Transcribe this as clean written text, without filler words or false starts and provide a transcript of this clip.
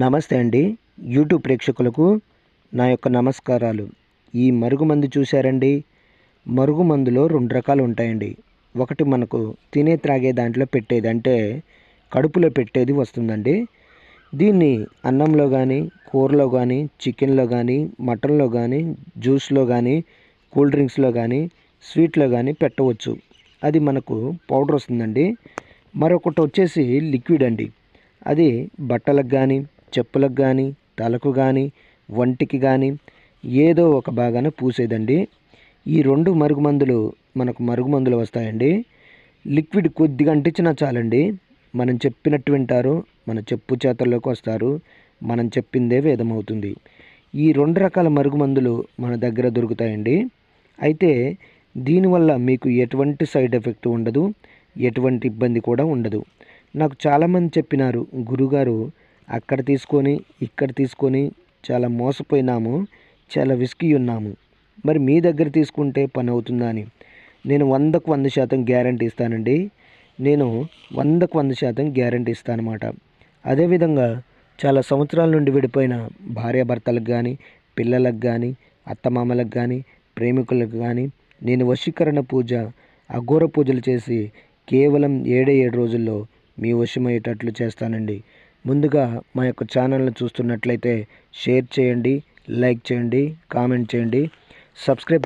నమస్తే అండి. యూట్యూబ్ ప్రేక్షకులకు నా యొక్క నమస్కారాలు. ఈ మరుగుమందు చూశారండి? మరుగుమందులో 2 రకాలు ఉంటాయండి. ఒకటి మనకు తినే త్రాగే దాంట్లో పెట్టేది, అంటే కడుపులో పెట్టేది వస్తుందండి. దీన్ని అన్నంలో కానీ, కూరలో కానీ, చికెన్లో కానీ, మటన్లో కానీ, జ్యూస్లో కానీ, కూల్ డ్రింక్స్లో కానీ, స్వీట్లో కానీ పెట్టవచ్చు. అది మనకు పౌడర్ వస్తుందండి. మరొకటి వచ్చేసి లిక్విడ్ అండి. అది బట్టలకు కానీ, చెప్పులకు కానీ, తలకు కానీ, వంటికి కానీ ఏదో ఒక భాగాన పూసేదండి. ఈ 2 మరుగుమందులు మనకు మరుగుమందులు వస్తాయండి. లిక్విడ్ కొద్దిగా అంటించినా చాలండి, మనం చెప్పినట్టు వింటారు, మన చెప్పు చేతల్లోకి వస్తారు, మనం చెప్పిందే వేదమవుతుంది. ఈ 2 రకాల మరుగుమందులు మన దగ్గర దొరుకుతాయండి. అయితే దీనివల్ల మీకు ఎటువంటి సైడ్ ఎఫెక్ట్ ఉండదు, ఎటువంటి ఇబ్బంది కూడా ఉండదు. నాకు చాలామంది చెప్పినారు, గురుగారు అక్కడ తీసుకొని ఇక్కడ తీసుకొని చాలా మోసపోయినాము, చాలా విసిగి ఉన్నాము, మరి మీ దగ్గర తీసుకుంటే పని అవుతుందా అని. నేను 100కు 100% గ్యారంటీ ఇస్తానండి. నేను 100కు 100% గ్యారంటీ ఇస్తానమాట. అదేవిధంగా చాలా సంవత్సరాల నుండి విడిపోయిన భార్యాభర్తలకు కానీ, పిల్లలకు కానీ, అత్తమామలకు కానీ, ప్రేమికులకు కానీ నేను వశీకరణ పూజ, అఘోర పూజలు చేసి కేవలం 7 రోజుల్లో మీ వశమయ్యేటట్లు చేస్తానండి. ముందుగా మా యొక్క ఛానల్ని చూస్తున్నట్లయితే షేర్ చేయండి, లైక్ చేయండి, కామెంట్ చేయండి, సబ్స్క్రైబ్